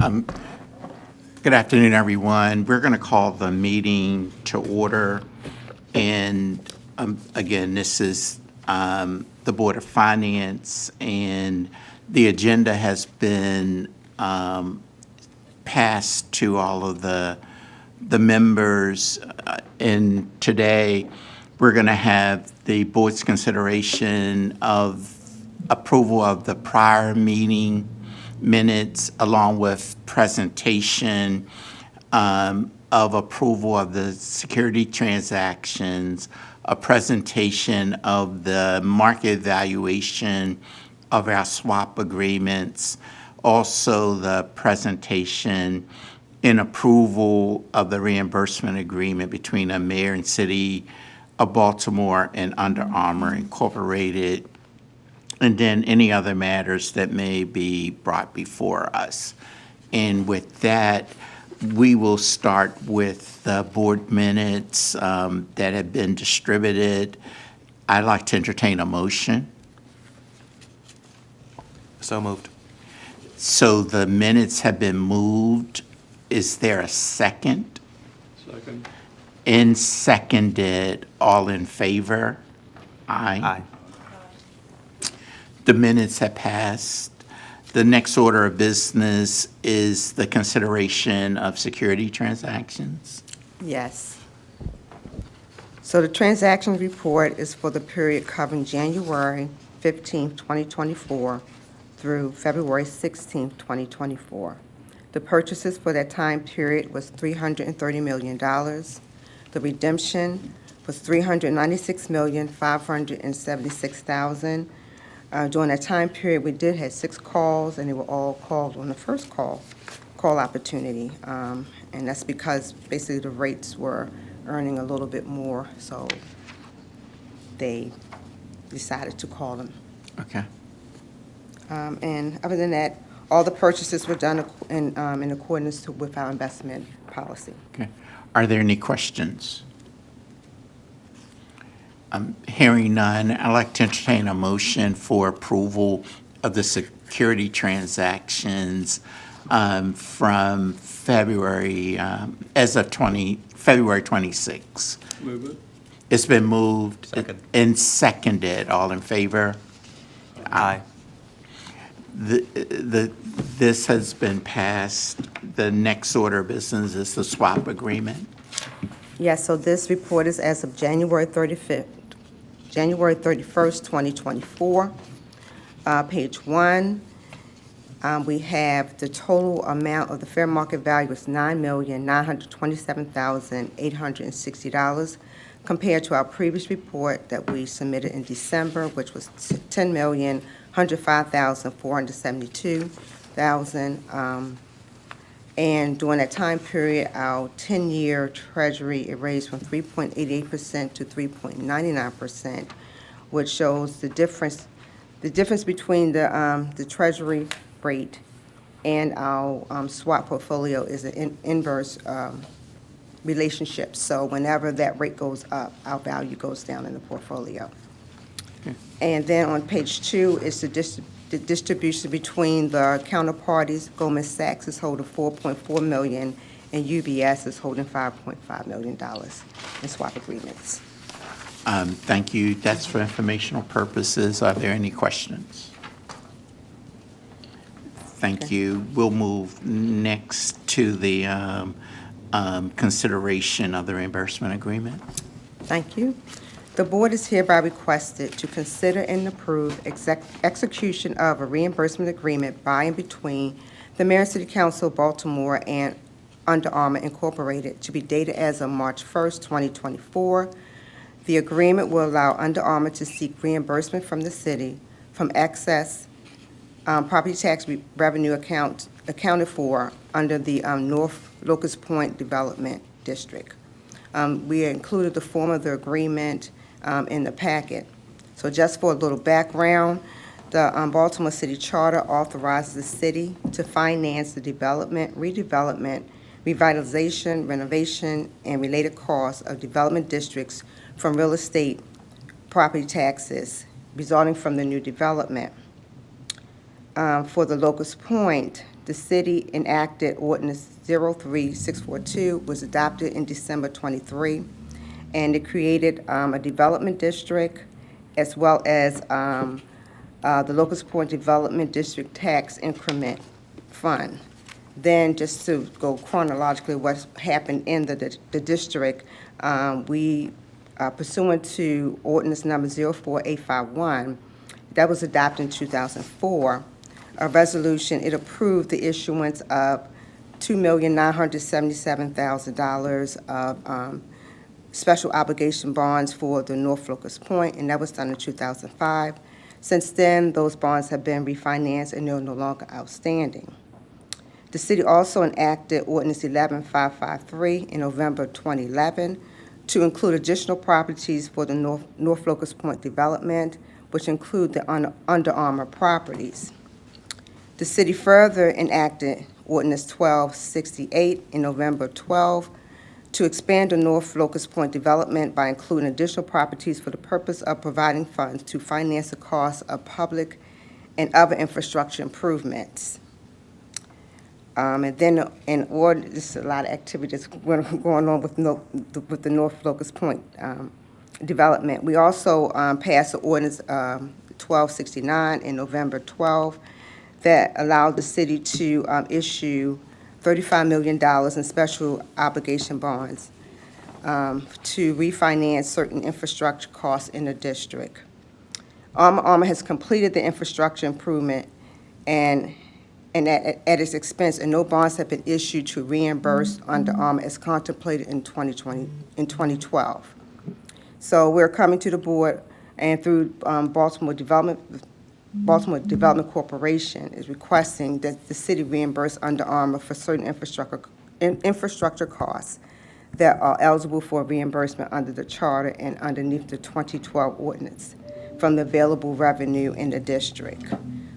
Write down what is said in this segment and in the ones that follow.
Good afternoon, everyone. We're going to call the meeting to order. And again, this is the Board of Finance, and the agenda has been passed to all of the members. And today, we're going to have the board's consideration of approval of the prior meeting minutes, along with presentation of approval of the security transactions, a presentation of the market valuation of our swap agreements, also the presentation in approval of the reimbursement agreement between the mayor and city of Baltimore and Under Armour Incorporated, and then any other matters that may be brought before us. And with that, we will start with the board minutes that have been distributed. I'd like to entertain a motion. So moved. So the minutes have been moved. Is there a second? Second. And seconded. All in favor? Aye. Aye. The minutes have passed. The next order of business is the consideration of security transactions. Yes. So the transaction report is for the period covering January 15th, 2024 through February 16th, 2024. The purchases for that time period was $330 million. The redemption was $396,576,000. During that time period, we did have 6 calls, and they were all called on the first call opportunity. And that's because basically the rates were earning a little bit more, so they decided to call them. Okay. And other than that, all the purchases were done in accordance with our investment policy. Okay. Are there any questions? Hearing none, I'd like to entertain a motion for approval of the security transactions from February, February 26. Move it. It's been moved. Second. And seconded. All in favor? Aye. This has been passed. The next order of business is the swap agreement. Yes, so this report is as of January 31st, 2024. Page 1, we have the total amount of the fair market value is $9,927,860, compared to our previous report that we submitted in December, which was $10,105,472,000. And during that time period, our 10-year treasury, it raised from 3.88% to 3.99%, which shows the difference between the treasury rate and our swap portfolio is an inverse relationship. So whenever that rate goes up, our value goes down in the portfolio. Okay. And then on page 2 is the distribution between the counterparties. Goldman Sachs is holding $4.4 million, and UBS is holding $5.5 million in swap agreements. Thank you. That's for informational purposes. Are there any questions? Thank Okay. you. We'll move next to the consideration of the reimbursement agreement. Thank you. The board is hereby requested to consider and approve execution of a reimbursement agreement by and between the Mayor and City Council of Baltimore and Under Armour Incorporated, to be dated as of March 1st, 2024. The agreement will allow Under Armour to seek reimbursement from the city from excess property tax revenue accounted for under the North Locust Point Development District. We included the form of the agreement in the packet. So just for a little background, the Baltimore City Charter authorizes the city to finance the development, redevelopment, revitalization, renovation, and related costs of development districts from real estate property taxes resulting from the new development. For the Locust Point, the city enacted Ordinance 03642, was adopted in December 23, and it created a development district as well as the Locust Point Development District Tax Increment Fund. Then, just to go chronologically, what happened in the district, we pursuant to ordinance number 04851, that was adopted in 2004, a resolution, it approved the issuance of $2,977,000 of special obligation bonds for the North Locust Point, and that was done in 2005. Since then, those bonds have been refinanced and they're no longer outstanding. The city also enacted Ordinance 11553 in November 2011 to include additional properties for the North Locust Point development, which include the Under Armour properties. The city further enacted Ordinance 1268 in November 12 to expand the North Locust Point development by including additional properties for the purpose of providing funds to finance the cost of public and other infrastructure improvements. And then, there's a lot of activities going on with the North Locust Point development. We also passed the ordinance 1269 in November 12 that allowed the city to issue $35 million in special obligation bonds to refinance certain infrastructure costs in the district. Armour has completed the infrastructure improvement and at its expense, and no bonds have been issued to reimburse Under Armour as contemplated in 2012. So we're coming to the board, and through Baltimore Development Corporation is requesting that the city reimburse Under Armour for certain infrastructure costs that are eligible for reimbursement under the charter and underneath the 2012 ordinance from the available revenue in the district.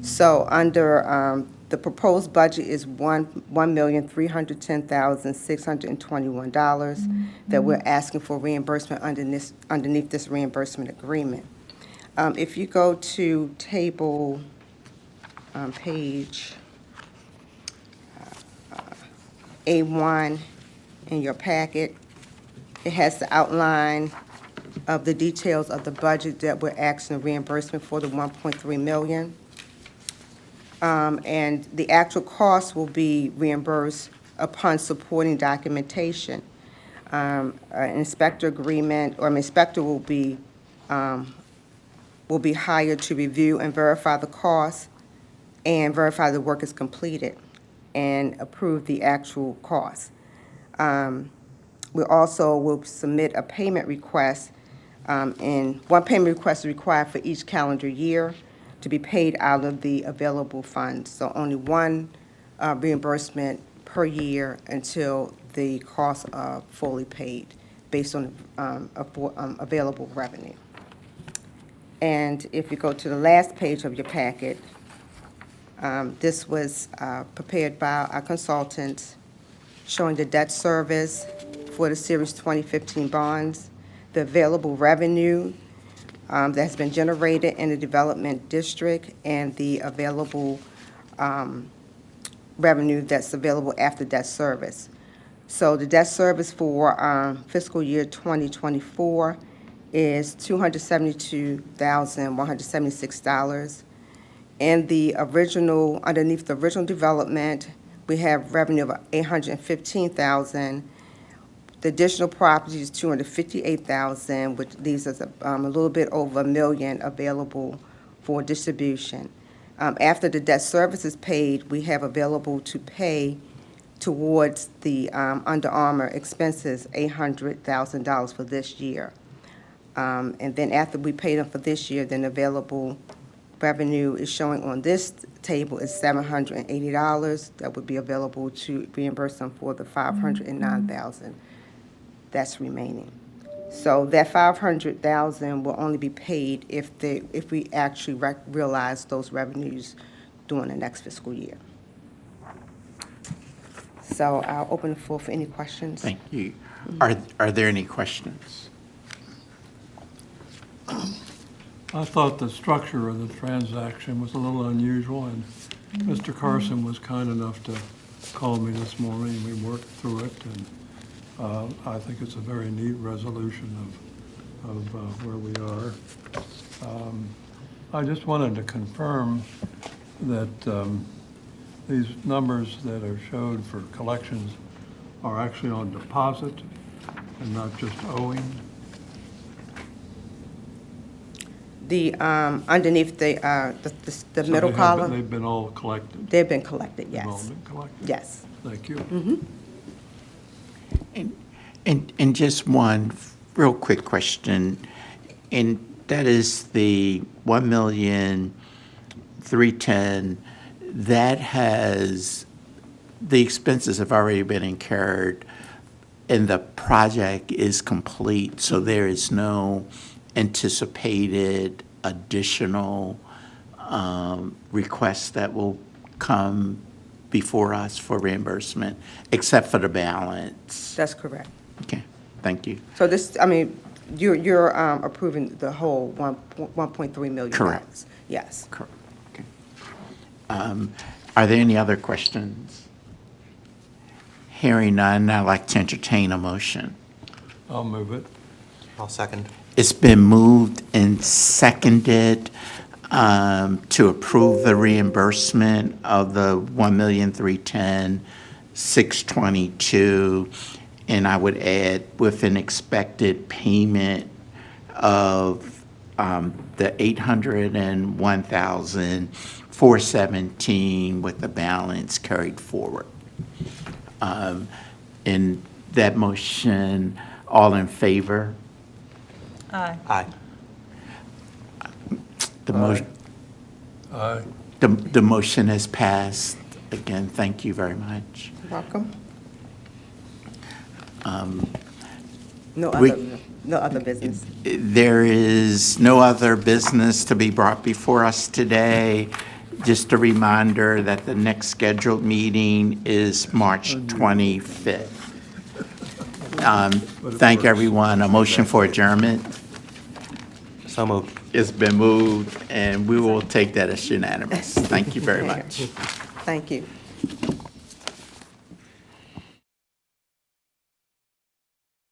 So under the proposed budget is $1,310,621 that we're asking for reimbursement underneath this reimbursement agreement. If you go to table page A1 in your packet, it has the outline of the details of the budget that we're asking reimbursement for, the $1.3 million. And the actual cost will be reimbursed upon supporting documentation. An inspector agreement, or an inspector will be hired to review and verify the cost and verify the work is completed and approve the actual cost. We also will submit a payment request, and one payment request is required for each calendar year to be paid out of the available funds. So only one reimbursement per year until the costs are fully paid based on available revenue. And if you go to the last page of your packet, this was prepared by our consultants showing the debt service for the Series 2015 bonds, the available revenue that has been generated in the development district, and the available revenue that's available after debt service. So the debt service for fiscal year 2024 is $272,176. And the original, underneath the original development, we have revenue of $815,000. The additional property is $258,000, which leaves us a little bit over $1 million available for distribution. After the debt service is paid, we have available to pay towards the Under Armour expenses $800,000 for this year. And then after we pay them for this year, then available revenue is showing on this table is $780 that would be available to reimburse them for the $509,000 that's remaining. So that $500,000 will only be paid if we actually realize those revenues during the next fiscal year. So I'll open the floor for any questions. Thank you. Are there any questions? I thought the structure of the transaction was a little unusual, and Mr. Carson was kind enough to call me this morning. We worked through it, and I think it's a very neat resolution of where we are. I just wanted to confirm that these numbers that are showed for collections are actually on deposit and not just owing. The, underneath the So middle column, They've been all collected. they've been collected, They've all yes. been collected. Yes. Thank you. And just one real quick question, and that is the 1,310,000, that has, the expenses have already been incurred and the project is complete, so there is no anticipated additional requests that will come before us for reimbursement, except for the balance. That's correct. Okay, thank you. So this, I mean, you're approving the whole 1.3 million. Correct. Yes. Correct. Okay. Are there any other questions? Hearing none, I'd like to entertain a motion. I'll move it. I'll second. It's been moved and seconded to approve the reimbursement of the 1,310,622, and I would add with an expected payment of the 801,417 with the balance carried forward. In that motion, all in favor? Aye. Aye. The motion, Aye. the motion has passed. Again, thank you very much. Welcome. We- No other business. There is no other business to be brought before us today. Just a reminder that the next scheduled meeting is March 25th. Thank everyone. A motion for adjournment So moved. has been moved, and we will take that as unanimous. Thank you very much. Thank you.